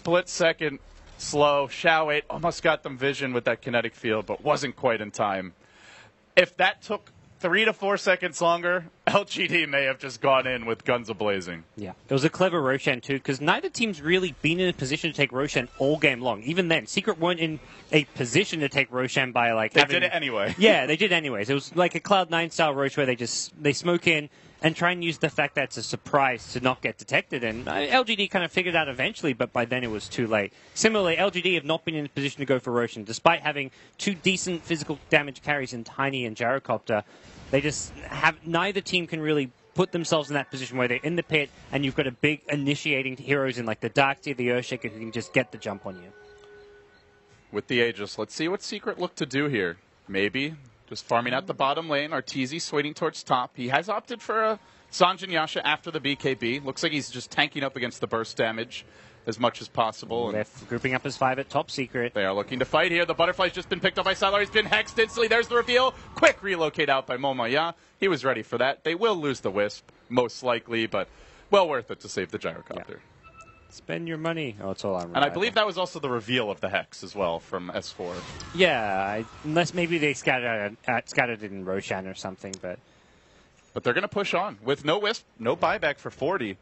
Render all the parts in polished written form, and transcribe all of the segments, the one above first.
split-second slow. Xiao 8 almost got them vision with that kinetic field, but wasn't quite in time. If that took 3 to 4 seconds longer, LGD may have just gone in with guns a-blazing. Yeah, it was a clever Roshan too, because neither team's really been in a position to take Roshan all game long. Even then, Secret weren't in a position to take Roshan by like They did it anyway. Yeah, they did anyways. It was like a Cloud9 style Rosh where they smoke in and try and use the fact that it's a surprise to not get detected. And LGD kind of figured out eventually, but by then it was too late. Similarly, LGD have not been in a position to go for Roshan, despite having 2 decent physical damage carries in Tiny and Gyrocopter. They just have, neither team can really put themselves in that position where they're in the pit and you've got a big initiating heroes in like the Darkseer, the Earthshaker who can just get the jump on you. With the Aegis, let's see what Secret look to do here. Maybe just farming out the bottom lane. Arteezy swinging towards top. He has opted for a Sanjin Yasha after the BKB. Looks like he's just tanking up against the burst damage as much as possible. They're grouping up as 5 at top Secret. They are looking to fight here. The Butterfly's just been picked up by Sylar. He's been hexed instantly. There's the reveal. Quick relocate out by Momaya. He was ready for that. They will lose the Wisp, most likely, but well worth it to save the Gyrocopter. Yeah. Spend your money. Oh, it's all on. And I believe that was also the reveal of the Hex as well from S4. Yeah, unless maybe they scattered it in Roshan or something, but they're going to push on. With no Wisp, no buyback for 40.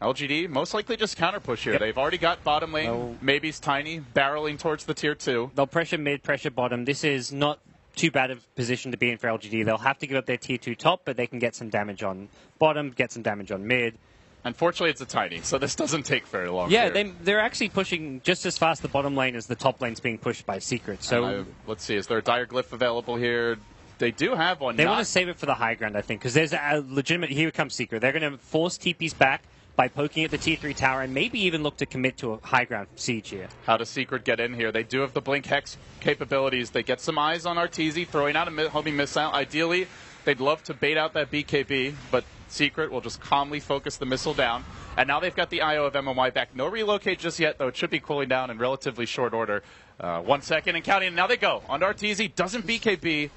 LGD most likely just counter push here. Yep. They've already got bottom lane. No. Maybe's Tiny barreling towards the tier 2. They'll pressure mid, pressure bottom. This is not too bad of a position to be in for LGD. They'll have to give up their tier 2 top, but they can get some damage on bottom, get some damage on mid. Unfortunately, it's a Tiny, so this doesn't take very long. Yeah, they're actually pushing just as fast the bottom lane as the top lane's being pushed by Secret. So let's see, is there a Dire Glyph available here? They do have one. They want to save it for the high ground, I think, because there's a legitimate... Here comes Secret. They're going to force TPs back by poking at the tier 3 tower and maybe even look to commit to a high ground siege here. How does Secret get in here? They do have the Blink Hex capabilities. They get some eyes on Arteezy, throwing out a homing missile. Ideally, they'd love to bait out that BKB, but Secret will just calmly focus the missile down. And now they've got the IO of MMY back. No relocate just yet, though it should be cooling down in relatively short order. 1 second and counting, and now they go. Onto Arteezy, doesn't BKB.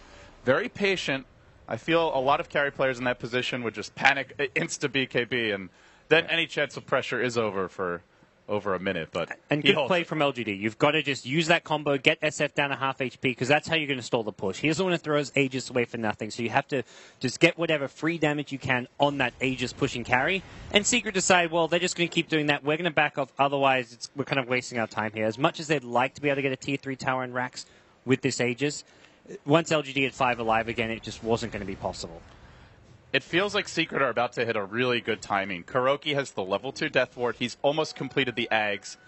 Very patient. I feel a lot of carry players in that position would just panic, insta BKB, and then any chance of pressure is over for over a minute. And good play from LGD. You've got to just use that combo, get SF down to half HP, because that's how you're going to stall the push. He doesn't want to throw his Aegis away for nothing, so you have to just get whatever free damage you can on that Aegis pushing carry. And Secret decide, well, they're just going to keep doing that. We're going to back off, otherwise we're kind of wasting our time here. As much as they'd like to be able to get a tier 3 tower and racks with this Aegis, once LGD had 5 alive again, it just wasn't going to be possible. It feels like Secret are about to hit a really good timing. Kuroki has the level 2 Death Ward. He's almost completed the Ags.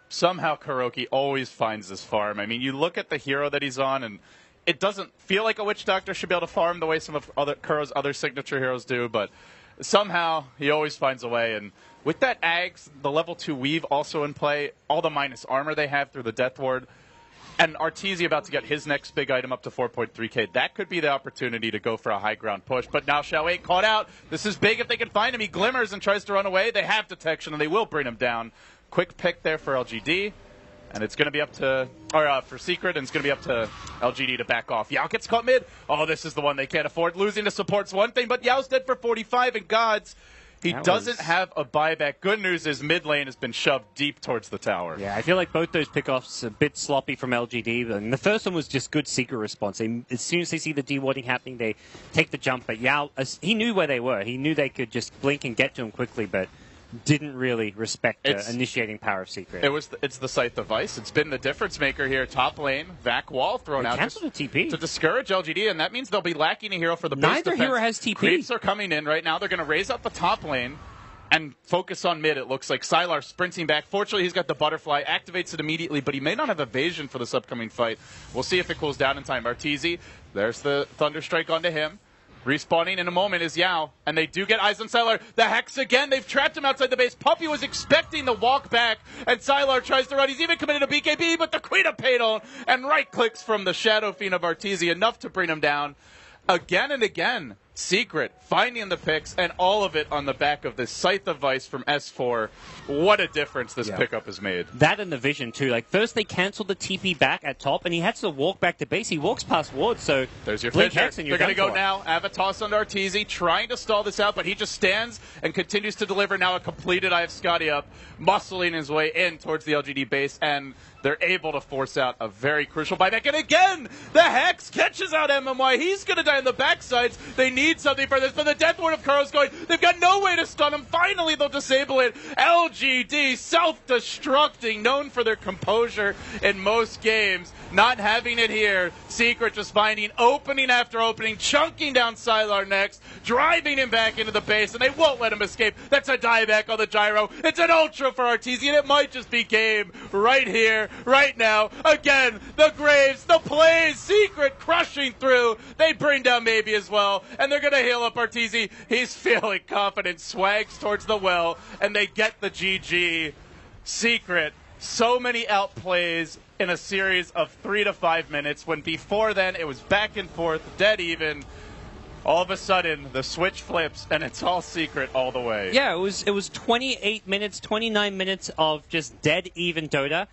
Somehow Kuroki always finds this farm. I mean, you look at the hero that he's on, and it doesn't feel like a Witch Doctor should be able to farm the way some of Kuro's other signature heroes do, but somehow he always finds a way. And with that Ags, the level 2 Weave also in play, all the minus armor they have through the Death Ward, and Arteezy about to get his next big item up to 4.3k. That could be the opportunity to go for a high ground push. But now Xiao 8 caught out. This is big if they can find him. He glimmers and tries to run away. They have detection, and they will bring him down. Quick pick there for LGD. And it's going to be up to, for Secret, and it's going to be up to LGD to back off. Yao gets caught mid. Oh, this is the one they can't afford. Losing to support's one thing, but Yao's dead for 45, and Gods, he doesn't have a buyback. Good news is mid lane has been shoved deep towards the tower. Yeah, I feel like both those pickoffs a bit sloppy from LGD. And the first one was just good Secret response. As soon as they see the dewarding happening, they take the jump. But Yao, he knew where they were. He knew they could just blink and get to him quickly, but didn't really respect the initiating power of Secret. It's the Scythe of Vice. It's been the difference maker here. Top lane, Vac Wall thrown out just TP to discourage LGD, and that means they'll be lacking a hero for the base Neither defense. hero has TP. Creeps are coming in right now. They're going to raise up the top lane and focus on mid. It looks like Sylar sprinting back. Fortunately, he's got the Butterfly, activates it immediately, but he may not have evasion for this upcoming fight. We'll see if it cools down in time. Arteezy, there's the Thunderstrike onto him. Respawning in a moment is Yao, and they do get eyes on Sylar. The Hex again, they've trapped him outside the base. Puppy was expecting the walk back, and Sylar tries to run. He's even committed a BKB, but the Queen of Padon and right clicks from the Shadow Fiend of Arteezy, enough to bring him down. Again and again, Secret finding the picks, and all of it on the back of this Scythe of Vice from S4. What a difference this pickup has made. That and the vision, too. Like, first they canceled the TP back at top, and he had to walk back to base. He walks past Ward, so there's your blink Fissure. Hex and They're going to go now. Avatos on Arteezy, trying to stall this out, but he just stands and continues to deliver now a completed I have Scotty up, muscling his way in towards the LGD base, and they're able to force out a very crucial buyback. And again, the Hex catches out MMY. He's going to die on the backsides. They need something for this, but the Death Ward of Kuro's going. They've got no way to stun him. Finally, they'll disable it. LGD self-destructing, known for their composure in most games. Not having it here. Secret just finding opening after opening, chunking down Sylar next, driving him back into the base, and they won't let him escape. That's a dieback on the gyro. It's an ultra for Arteezy, and it might just be game right here, right now. Again, the Graves, the plays, Secret crushing through. They bring down Maybe as well, and they're going to heal up Arteezy. He's feeling confident, swags towards the well, and they get the GG. Secret, so many outplays in a series of 3 to 5 minutes, when before then it was back and forth, dead even. All of a sudden, the switch flips, and it's all Secret all the way. Yeah, it was 28 minutes, 29 minutes of just dead even Dota.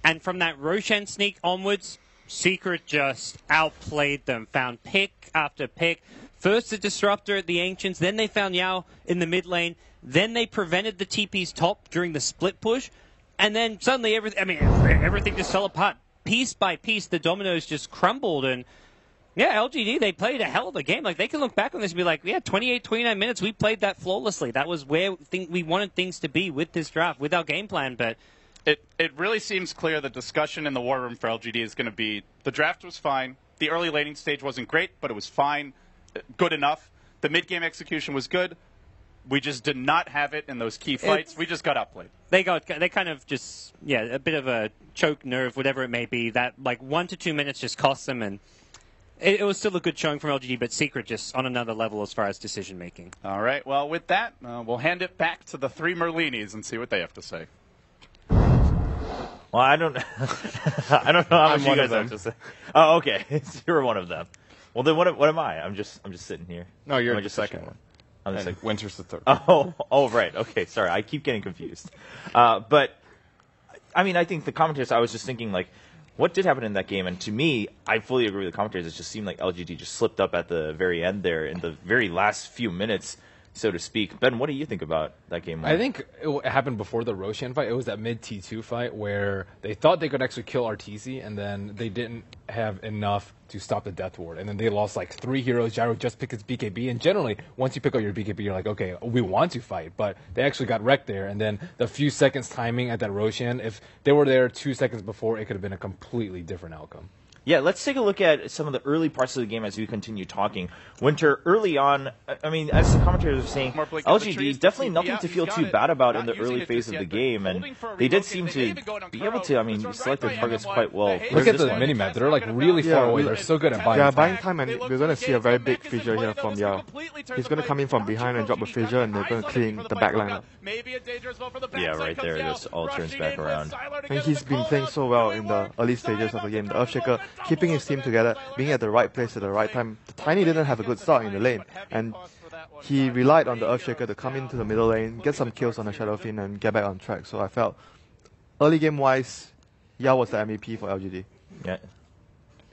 And from that Roshan sneak onwards, Secret just outplayed them. Found pick after pick. First the Disruptor, the Ancients, then they found Yao in the mid lane. Then they prevented the TP's top during the split push. And then suddenly everything just fell apart. Piece by piece, the dominoes just crumbled. And yeah, LGD, they played a hell of a game. Like, they can look back on this and be like, yeah, 28, 29 minutes, we played that flawlessly. That was where we wanted things to be with this draft, with our game plan. But it really seems clear the discussion in the war room for LGD is going to be, the draft was fine. The early laning stage wasn't great, but it was fine, good enough. The mid-game execution was good. We just did not have it in those key fights. We just got outplayed. They kind of just, a bit of a choke nerve, whatever it may be. That, 1 to 2 minutes just cost them, and it was still a good showing from LGD, but Secret just on another level as far as decision-making. All right, well, with that, we'll hand it back to the 3 Merlinis and see what they have to say. Well, I don't know how much you guys have to say. Oh, okay. You were one of them. Well, then what am I? I'm just sitting here. No, you're just the second one. I'm the second. Winter's the third. Oh, right. Okay, sorry. I keep getting confused. But, I mean, I think the commentators, I was just thinking, what did happen in that game? And to me, I fully agree with the commentators. It just seemed like LGD just slipped up at the very end there in the very last few minutes, so to speak. Ben, what do you think about that game? I think it happened before the Roshan fight. It was that mid T2 fight where they thought they could actually kill Arteezy, and then they didn't have enough to stop the Death Ward. And then they lost 3 heroes. Gyro just picked his BKB. And generally, once you pick up your BKB, you're like, okay, we want to fight. But they actually got wrecked there. And then the few seconds timing at that Roshan, if they were there 2 seconds before, it could have been a completely different outcome. Yeah, let's take a look at some of the early parts of the game as we continue talking. Winter, early on, I mean, as the commentators are saying, LGD, definitely nothing to feel too bad about in the early phase of the game, and they did seem to be able to, select their targets quite well. Look at the minimap. They're, really far away. They're so good at buying time. Yeah, buying time, and we're going to see a very big fissure here from Yao. He's going to come in from behind and drop a fissure, and they're going to clean the back line up. Yeah, right there. It just all turns back around. And he's been playing so well in the early stages of the game. The Earthshaker keeping his team together, being at the right place at the right time. The Tiny didn't have a good start in the lane, and he relied on the Earthshaker to come into the middle lane, get some kills on the Shadow Fiend, and get back on track. So I felt, early game-wise, Yao was the MVP for LGD. Yeah.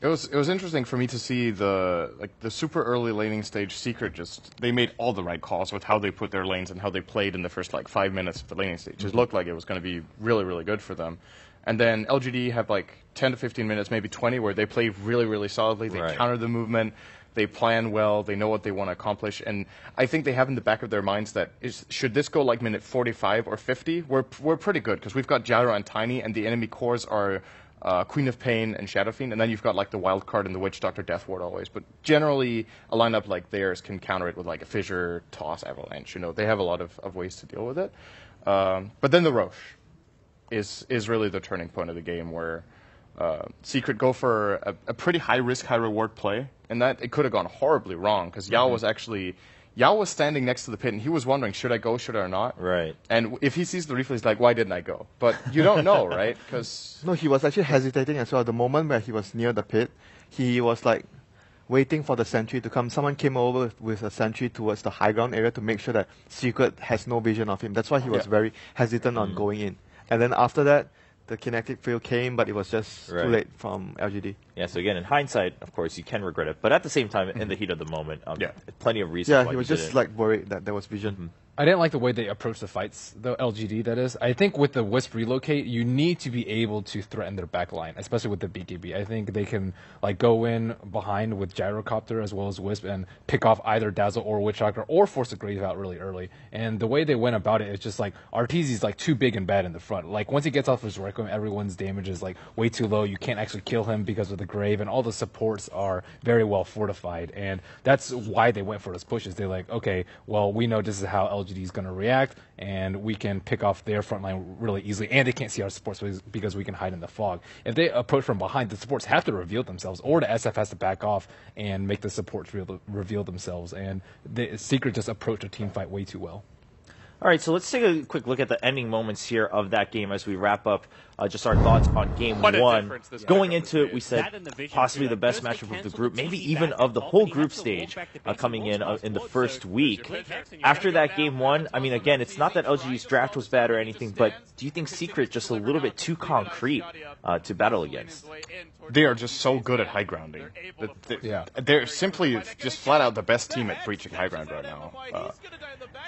It was interesting for me to see the super early laning stage Secret they made all the right calls with how they put their lanes and how they played in the first 5 minutes of the laning stage. It looked like it was going to be really, really good for them. And then LGD have 10 to 15 minutes, maybe 20, where they play really, really solidly. They counter the movement. They plan well. They know what they want to accomplish. And I think they have in the back of their minds that should this go minute 45 or 50, we're pretty good because we've got Gyro and Tiny, and the enemy cores are Queen of Pain and Shadow Fiend. And then you've got the Wild Card and the Witch Doctor Death Ward always. But generally, a lineup like theirs can counter it with a Fissure, Toss, Avalanche. They have a lot of ways to deal with it. But then the Roche is really the turning point of the game where Secret go for a pretty high-risk, high-reward play, and that it could have gone horribly wrong because Yao was standing next to the pit, and he was wondering, should I go, should I not? Right. And if he sees the replay, he's like, why didn't I go? But you don't know, right? Because no, he was actually hesitating as well. The moment where he was near the pit, he was waiting for the sentry to come. Someone came over with a sentry towards the high ground area to make sure that Secret has no vision of him. That's why he was very hesitant on going in. And then after that, the kinetic field came, but it was just too late from LGD. Yeah, so again, in hindsight, of course, you can regret it. But at the same time, in the heat of the moment, plenty of reasons why Yeah, he was you just didn't. like worried that there was vision. I didn't like the way they approached the fights, though, LGD, that is. I think with the Wisp relocate, you need to be able to threaten their backline, especially with the BKB. I think they can like go in behind with Gyrocopter as well as Wisp and pick off either Dazzle or Witch Doctor or force a Grave out really early. And the way they went about it is just like Arteezy's like too big and bad in the front. Like once he gets off his Requiem, everyone's damage is like way too low. You can't actually kill him because of the Grave, and all the supports are very well fortified. And that's why they went for those pushes. They're like, okay, well, we know this is how LGD is going to react, and we can pick off their front line really easily, and they can't see our supports because we can hide in the fog. If they approach from behind, the supports have to reveal themselves, or the SF has to back off and make the supports reveal themselves, and the Secret just approached a team fight way too well. All right, so let's take a quick look at the ending moments here of that game as we wrap up just our thoughts on Game What a 1. difference this Going matchup into it, made. we said possibly the best matchup of the group, maybe even of the whole group stage coming in the first week. After that Game 1, I mean, again, it's not that LGD's draft was bad or anything, but do you think Secret just a little bit too concrete to battle against? They are just so good at high grounding. They're simply just flat out the best team at breaching high ground right now.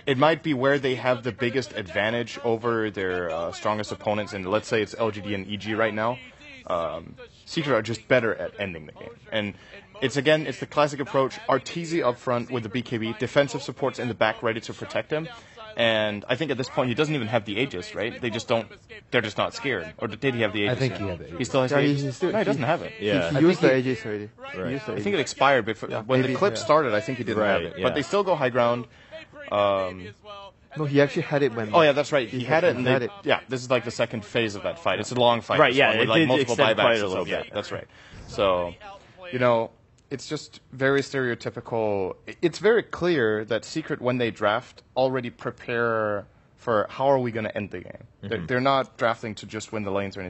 It might be where they have the biggest advantage over their strongest opponents, and let's say it's LGD and EG right now. Secret are just better at ending the game. And it's the classic approach. Arteezy up front with the BKB, defensive supports in the back ready to protect him. And I think at this point he doesn't even have the Aegis, right? They're just not scared. Or did he have the Aegis? I think he had the Aegis. He still has the Aegis? No, he doesn't have it. Yeah. He used the Aegis already. Right. I think it expired before when the clip started. I think he didn't have it, but they still go high ground. No, he actually had it when... Oh yeah, that's right. He had it, and had it. Yeah, this is like the second phase of that fight. It's a long fight. Right, this yeah, one, with it like did multiple extend buybacks. quite a and little stuff. bit. Yeah, that's right. So, it's just very stereotypical. It's very clear that Secret, when they draft, already prepare for how are we going to end the game. They're not drafting to just win the lanes or anything.